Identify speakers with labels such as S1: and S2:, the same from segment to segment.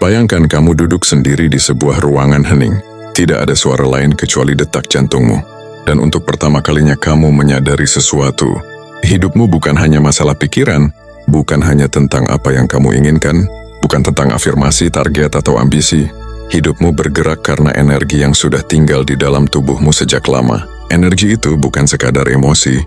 S1: Bayangkan kamu duduk sendiri di sebuah ruangan hening. Tidak ada suara lain kecuali detak jantungmu. Dan untuk pertama kalinya kamu menyadari sesuatu. Hidupmu bukan hanya masalah pikiran, bukan hanya tentang apa yang kamu inginkan, bukan tentang afirmasi, target, atau ambisi. Hidupmu bergerak karena energi yang sudah tinggal di dalam tubuhmu sejak lama. Energi itu bukan sekadar emosi.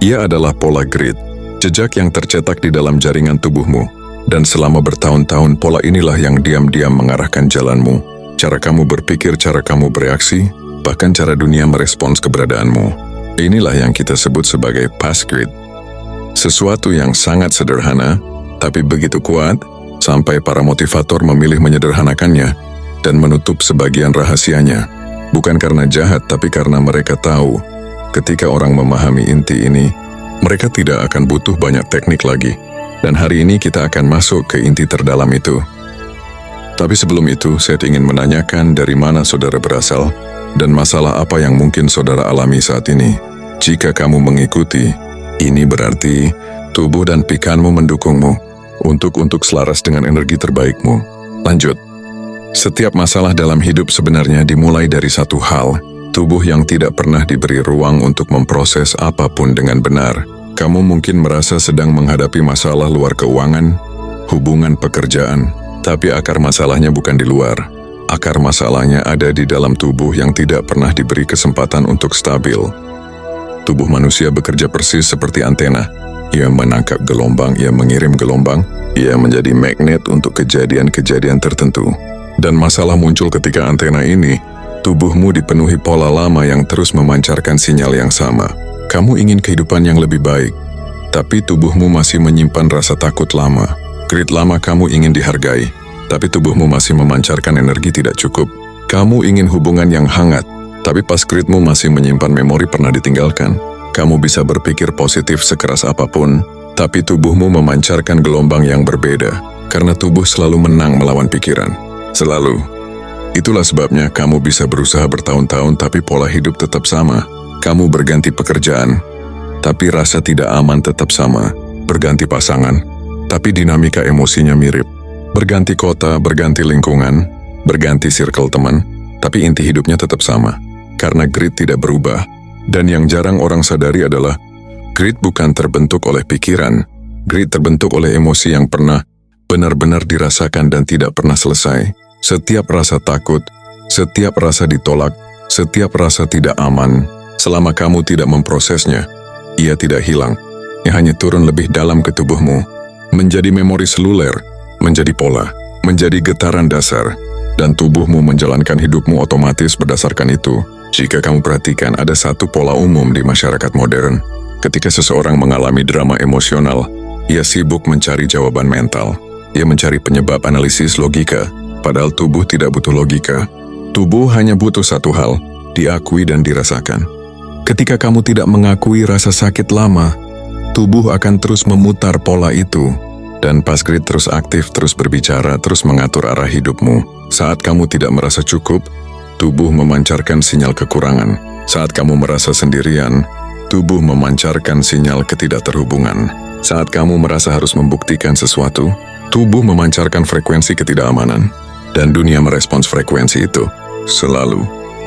S1: Ia adalah pola grid, jejak yang tercetak di dalam jaringan tubuhmu. Dan selama bertahun-tahun pola inilah yang diam-diam mengarahkan jalanmu. Cara kamu berpikir, cara kamu bereaksi, bahkan cara dunia merespons keberadaanmu. Inilah yang kita sebut sebagai past grid. Sesuatu yang sangat sederhana, tapi begitu kuat, sampai para motivator memilih menyederhanakannya dan menutup sebagian rahasianya. Bukan karena jahat, tapi karena mereka tahu, ketika orang memahami inti ini, mereka tidak akan butuh banyak teknik lagi. Dan hari ini kita akan masuk ke inti terdalam itu. Tapi sebelum itu, saya ingin menanyakan dari mana saudara berasal dan masalah apa yang mungkin saudara alami saat ini. Jika kamu mengikuti, ini berarti tubuh dan pikiranmu mendukungmu untuk selaras dengan energi terbaikmu. Lanjut. Setiap masalah dalam hidup sebenarnya dimulai dari satu hal, tubuh yang tidak pernah diberi ruang untuk memproses apapun dengan benar. Kamu mungkin merasa sedang menghadapi masalah luar keuangan, hubungan pekerjaan, tapi akar masalahnya bukan di luar. Akar masalahnya ada di dalam tubuh yang tidak pernah diberi kesempatan untuk stabil. Tubuh manusia bekerja persis seperti antena. Ia menangkap gelombang, ia mengirim gelombang, ia menjadi magnet untuk kejadian-kejadian tertentu. Dan masalah muncul ketika antena ini, tubuhmu dipenuhi pola lama yang terus memancarkan sinyal yang sama. Kamu ingin kehidupan yang lebih baik, tapi tubuhmu masih menyimpan rasa takut lama. Grid lama kamu ingin dihargai, tapi tubuhmu masih memancarkan energi tidak cukup. Kamu ingin hubungan yang hangat, tapi pas gridmu masih menyimpan memori pernah ditinggalkan. Kamu bisa berpikir positif sekeras apapun, tapi tubuhmu memancarkan gelombang yang berbeda, karena tubuh selalu menang melawan pikiran. Selalu. Itulah sebabnya kamu bisa berusaha bertahun-tahun tapi pola hidup tetap sama. Kamu berganti pekerjaan, tapi rasa tidak aman tetap sama. Berganti pasangan, tapi dinamika emosinya mirip. Berganti kota, berganti lingkungan, berganti circle teman, tapi inti hidupnya tetap sama. Karena grid tidak berubah. Dan yang jarang orang sadari adalah, grid bukan terbentuk oleh pikiran. Grid terbentuk oleh emosi yang pernah benar-benar dirasakan dan tidak pernah selesai. Setiap rasa takut, setiap rasa ditolak, setiap rasa tidak aman, selama kamu tidak memprosesnya, ia tidak hilang. Ia hanya turun lebih dalam ke tubuhmu, menjadi memori seluler, menjadi pola, menjadi getaran dasar, dan tubuhmu menjalankan hidupmu otomatis berdasarkan itu. Jika kamu perhatikan, ada satu pola umum di masyarakat modern. Ketika seseorang mengalami drama emosional, ia sibuk mencari jawaban mental. Ia mencari penyebab analisis logika, padahal tubuh tidak butuh logika. Tubuh hanya butuh satu hal, diakui dan dirasakan. Ketika kamu tidak mengakui rasa sakit lama, tubuh akan terus memutar pola itu. Dan pas grid terus aktif, terus berbicara, terus mengatur arah hidupmu. Saat kamu tidak merasa cukup, tubuh memancarkan sinyal kekurangan. Saat kamu merasa sendirian, tubuh memancarkan sinyal ketidakterhubungan. Saat kamu merasa harus membuktikan sesuatu, tubuh memancarkan frekuensi ketidakamanan. Dan dunia merespons frekuensi itu. Selalu.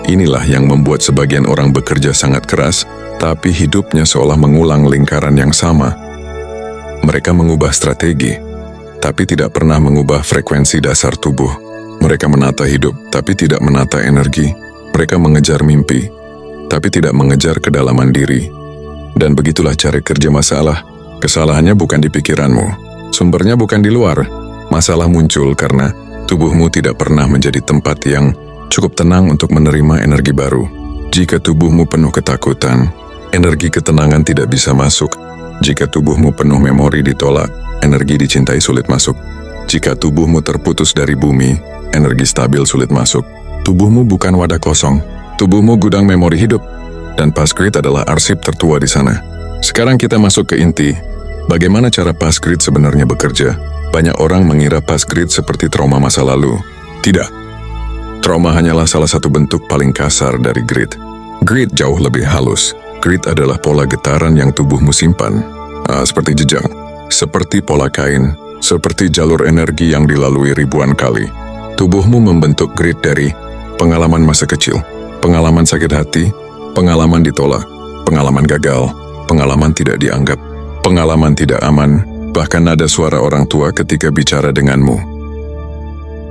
S1: Inilah yang membuat sebagian orang bekerja sangat keras, tapi hidupnya seolah mengulang lingkaran yang sama. Mereka mengubah strategi, tapi tidak pernah mengubah frekuensi dasar tubuh. Mereka menata hidup, tapi tidak menata energi. Mereka mengejar mimpi, tapi tidak mengejar kedalaman diri. Dan begitulah cara kerja masalah. Kesalahannya bukan di pikiranmu. Sumbernya bukan di luar. Masalah muncul karena tubuhmu tidak pernah menjadi tempat yang cukup tenang untuk menerima energi baru. Jika tubuhmu penuh ketakutan, energi ketenangan tidak bisa masuk. Jika tubuhmu penuh memori ditolak, energi dicintai sulit masuk. Jika tubuhmu terputus dari bumi, energi stabil sulit masuk. Tubuhmu bukan wadah kosong. Tubuhmu gudang memori hidup. Dan past grid adalah arsip tertua di sana. Sekarang kita masuk ke inti. Bagaimana cara past grid sebenarnya bekerja? Banyak orang mengira past grid seperti trauma masa lalu. Tidak. Trauma hanyalah salah satu bentuk paling kasar dari grid. Grid jauh lebih halus. Grid adalah pola getaran yang tubuhmu simpan. Seperti jejak, seperti pola kain, seperti jalur energi yang dilalui ribuan kali. Tubuhmu membentuk grid dari pengalaman masa kecil, pengalaman sakit hati, pengalaman ditolak, pengalaman gagal, pengalaman tidak dianggap, pengalaman tidak aman, bahkan ada suara orang tua ketika bicara denganmu.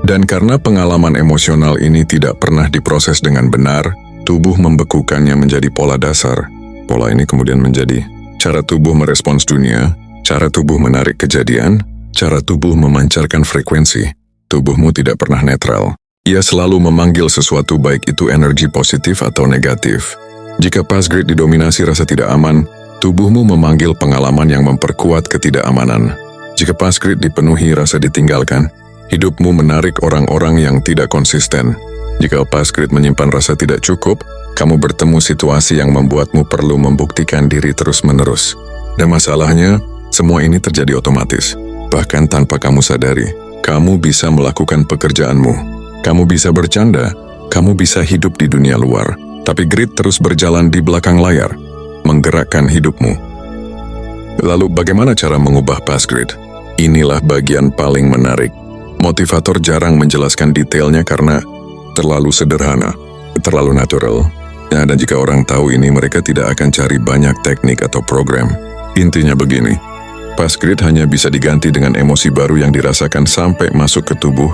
S1: Dan karena pengalaman emosional ini tidak pernah diproses dengan benar, tubuh membekukannya menjadi pola dasar. Pola ini kemudian menjadi cara tubuh merespons dunia, cara tubuh menarik kejadian, cara tubuh memancarkan frekuensi. Tubuhmu tidak pernah netral. Ia selalu memanggil sesuatu baik itu energi positif atau negatif. Jika past grid didominasi rasa tidak aman, tubuhmu memanggil pengalaman yang memperkuat ketidakamanan. Jika past grid dipenuhi rasa ditinggalkan, hidupmu menarik orang-orang yang tidak konsisten. Jika past grid menyimpan rasa tidak cukup, kamu bertemu situasi yang membuatmu perlu membuktikan diri terus-menerus. Dan masalahnya, semua ini terjadi otomatis. Bahkan tanpa kamu sadari, kamu bisa melakukan pekerjaanmu. Kamu bisa bercanda, kamu bisa hidup di dunia luar. Tapi grid terus berjalan di belakang layar, menggerakkan hidupmu. Lalu bagaimana cara mengubah past grid? Inilah bagian paling menarik. Motivator jarang menjelaskan detailnya karena terlalu sederhana, terlalu natural. Ya, dan jika orang tahu ini, mereka tidak akan cari banyak teknik atau program. Intinya begini, past grid hanya bisa diganti dengan emosi baru yang dirasakan sampai masuk ke tubuh.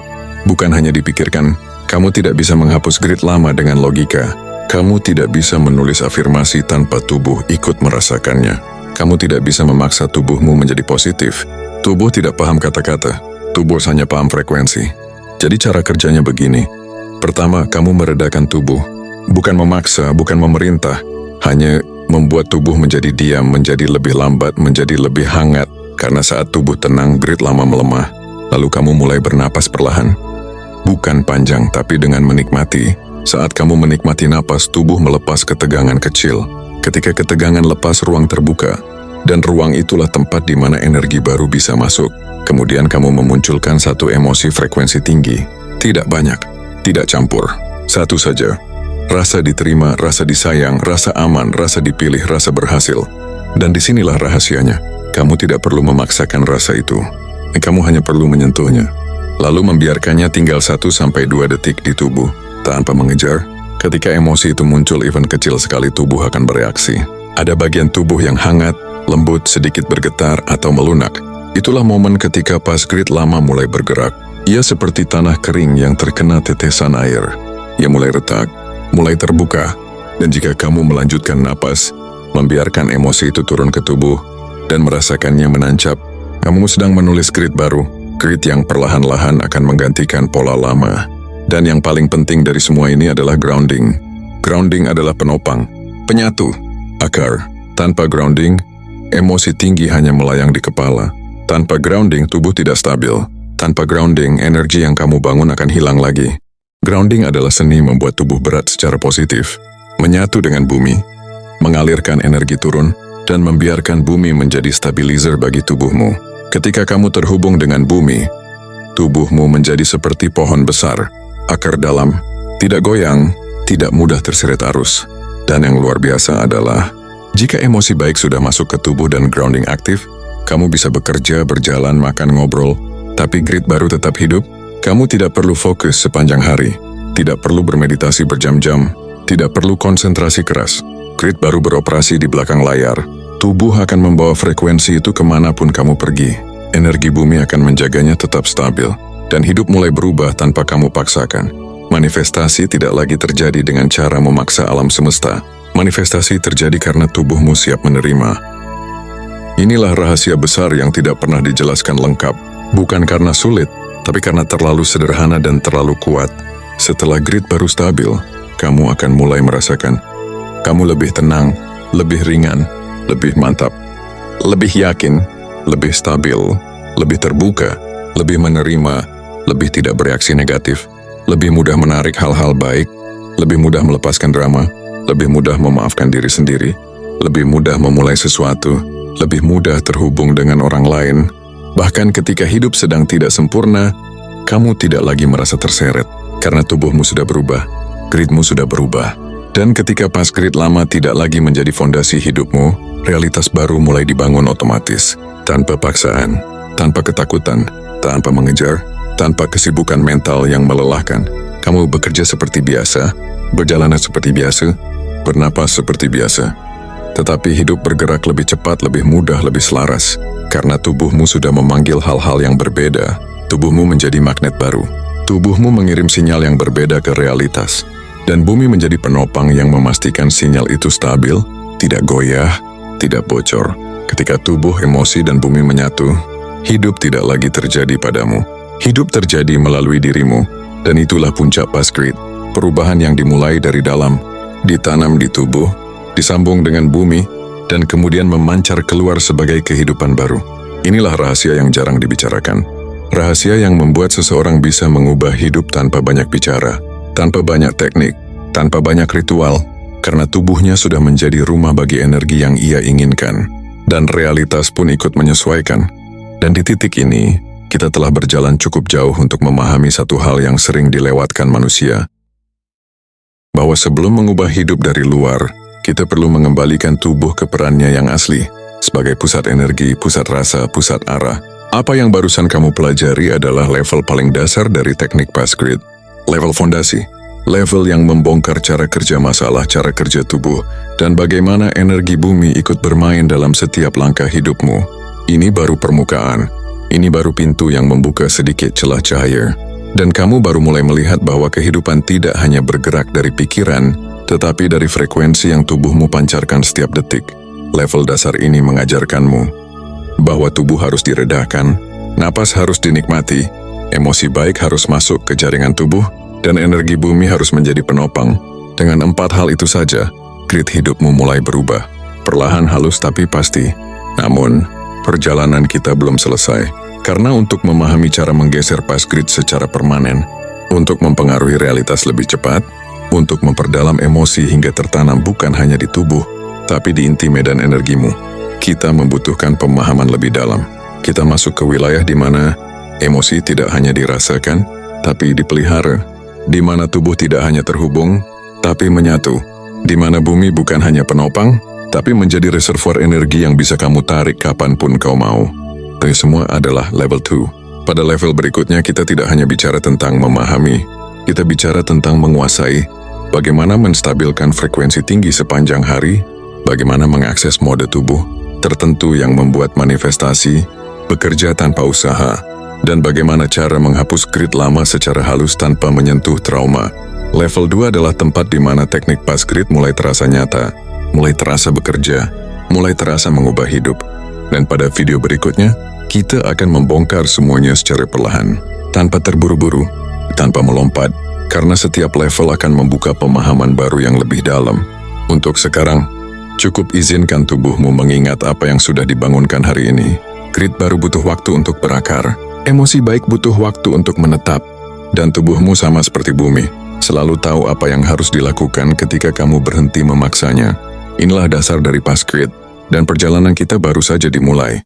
S1: Bukan hanya dipikirkan, kamu tidak bisa menghapus grid lama dengan logika. Kamu tidak bisa menulis afirmasi tanpa tubuh ikut merasakannya. Kamu tidak bisa memaksa tubuhmu menjadi positif. Tubuh tidak paham kata-kata, tubuh hanya paham frekuensi. Jadi cara kerjanya begini. Pertama, kamu meredakan tubuh. Bukan memaksa, bukan memerintah. Hanya membuat tubuh menjadi diam, menjadi lebih lambat, menjadi lebih hangat. Karena saat tubuh tenang, grid lama melemah. Lalu kamu mulai bernapas perlahan. Bukan panjang, tapi dengan menikmati. Saat kamu menikmati napas, tubuh melepas ketegangan kecil. Ketika ketegangan lepas, ruang terbuka. Dan ruang itulah tempat di mana energi baru bisa masuk. Kemudian kamu memunculkan satu emosi frekuensi tinggi. Tidak banyak, tidak campur. Satu saja. Rasa diterima, rasa disayang, rasa aman, rasa dipilih, rasa berhasil. Dan disinilah rahasianya. Kamu tidak perlu memaksakan rasa itu. Kamu hanya perlu menyentuhnya. Lalu membiarkannya tinggal 1-2 detik di tubuh. Tanpa mengejar, ketika emosi itu muncul, even kecil sekali, tubuh akan bereaksi. Ada bagian tubuh yang hangat, lembut, sedikit bergetar, atau melunak. Itulah momen ketika past grid lama mulai bergerak. Ia seperti tanah kering yang terkena tetesan air. Ia mulai retak, mulai terbuka. Dan jika kamu melanjutkan napas, membiarkan emosi itu turun ke tubuh, dan merasakannya menancap, kamu sedang menulis grid baru. Grid yang perlahan-lahan akan menggantikan pola lama. Dan yang paling penting dari semua ini adalah grounding. Grounding adalah penopang, penyatu, akar. Tanpa grounding, emosi tinggi hanya melayang di kepala. Tanpa grounding, tubuh tidak stabil. Tanpa grounding, energi yang kamu bangun akan hilang lagi. Grounding adalah seni membuat tubuh berat secara positif, menyatu dengan bumi, mengalirkan energi turun, dan membiarkan bumi menjadi stabilizer bagi tubuhmu. Ketika kamu terhubung dengan bumi, tubuhmu menjadi seperti pohon besar, akar dalam, tidak goyang, tidak mudah terseret arus. Dan yang luar biasa adalah, jika emosi baik sudah masuk ke tubuh dan grounding aktif, kamu bisa bekerja, berjalan, makan, ngobrol, tapi grid baru tetap hidup. Kamu tidak perlu fokus sepanjang hari, tidak perlu bermeditasi berjam-jam, tidak perlu konsentrasi keras. Grid baru beroperasi di belakang layar. Tubuh akan membawa frekuensi itu kemanapun kamu pergi. Energi bumi akan menjaganya tetap stabil, dan hidup mulai berubah tanpa kamu paksakan. Manifestasi tidak lagi terjadi dengan cara memaksa alam semesta. Manifestasi terjadi karena tubuhmu siap menerima. Inilah rahasia besar yang tidak pernah dijelaskan lengkap. Bukan karena sulit, tapi karena terlalu sederhana dan terlalu kuat. Setelah grid baru stabil, kamu akan mulai merasakan kamu lebih tenang, lebih ringan, lebih mantap, lebih yakin, lebih stabil, lebih terbuka, lebih menerima, lebih tidak bereaksi negatif, lebih mudah menarik hal-hal baik, lebih mudah melepaskan drama, lebih mudah memaafkan diri sendiri, lebih mudah memulai sesuatu, lebih mudah terhubung dengan orang lain. Bahkan ketika hidup sedang tidak sempurna, kamu tidak lagi merasa terseret, karena tubuhmu sudah berubah, gridmu sudah berubah. Dan ketika past grid lama tidak lagi menjadi fondasi hidupmu, realitas baru mulai dibangun otomatis, tanpa paksaan, tanpa ketakutan, tanpa mengejar. tanpa kesibukan mental yang melelahkan. Kamu bekerja seperti biasa, berjalan seperti biasa, bernapas seperti biasa. Tetapi hidup bergerak lebih cepat, lebih mudah, lebih selaras. Karena tubuhmu sudah memanggil hal-hal yang berbeda, tubuhmu menjadi magnet baru. Tubuhmu mengirim sinyal yang berbeda ke realitas. Dan bumi menjadi penopang yang memastikan sinyal itu stabil, tidak goyah, tidak bocor. Ketika tubuh, emosi, dan bumi menyatu, hidup tidak lagi terjadi padamu. Hidup terjadi melalui dirimu. Dan itulah puncak Paskrit, perubahan yang dimulai dari dalam, ditanam di tubuh, disambung dengan bumi, dan kemudian memancar keluar sebagai kehidupan baru. Inilah rahasia yang jarang dibicarakan. Rahasia yang membuat seseorang bisa mengubah hidup tanpa banyak bicara, tanpa banyak teknik, tanpa banyak ritual, karena tubuhnya sudah menjadi rumah bagi energi yang ia inginkan, dan realitas pun ikut menyesuaikan. Dan di titik ini, kita telah berjalan cukup jauh untuk memahami satu hal yang sering dilewatkan manusia, bahwa sebelum mengubah hidup dari luar, kita perlu mengembalikan tubuh ke perannya yang asli, sebagai pusat energi, pusat rasa, pusat arah. Apa yang barusan kamu pelajari adalah level paling dasar dari teknik Paskrit, level fondasi, level yang membongkar cara kerja masalah, cara kerja tubuh, dan bagaimana energi bumi ikut bermain dalam setiap langkah hidupmu. Ini baru permukaan. Ini baru pintu yang membuka sedikit celah cahaya. Dan kamu baru mulai melihat bahwa kehidupan tidak hanya bergerak dari pikiran, tetapi dari frekuensi yang tubuhmu pancarkan setiap detik. Level dasar ini mengajarkanmu bahwa tubuh harus diredahkan, napas harus dinikmati, emosi baik harus masuk ke jaringan tubuh, dan energi bumi harus menjadi penopang. Dengan 4 hal itu saja, grid hidupmu mulai berubah. Perlahan, halus, tapi pasti. Namun, perjalanan kita belum selesai, karena untuk memahami cara menggeser Paskrit secara permanen, untuk mempengaruhi realitas lebih cepat, untuk memperdalam emosi hingga tertanam bukan hanya di tubuh, tapi di inti medan energimu, kita membutuhkan pemahaman lebih dalam. Kita masuk ke wilayah di mana emosi tidak hanya dirasakan, tapi dipelihara, di mana tubuh tidak hanya terhubung, tapi menyatu, di mana bumi bukan hanya penopang, tapi menjadi reservoir energi yang bisa kamu tarik kapanpun kau mau. Ini semua adalah level 2. Pada level berikutnya kita tidak hanya bicara tentang memahami, kita bicara tentang menguasai, bagaimana menstabilkan frekuensi tinggi sepanjang hari, bagaimana mengakses mode tubuh tertentu yang membuat manifestasi bekerja tanpa usaha, dan bagaimana cara menghapus grid lama secara halus tanpa menyentuh trauma. Level 2 adalah tempat di mana teknik Paskrit mulai terasa nyata, mulai terasa bekerja, mulai terasa mengubah hidup. Dan pada video berikutnya, kita akan membongkar semuanya secara perlahan, tanpa terburu-buru, tanpa melompat, karena setiap level akan membuka pemahaman baru yang lebih dalam. Untuk sekarang, cukup izinkan tubuhmu mengingat apa yang sudah dibangunkan hari ini. Grid baru butuh waktu untuk berakar, emosi baik butuh waktu untuk menetap, dan tubuhmu sama seperti bumi, selalu tahu apa yang harus dilakukan ketika kamu berhenti memaksanya. Inilah dasar dari Paskrit, dan perjalanan kita baru saja dimulai.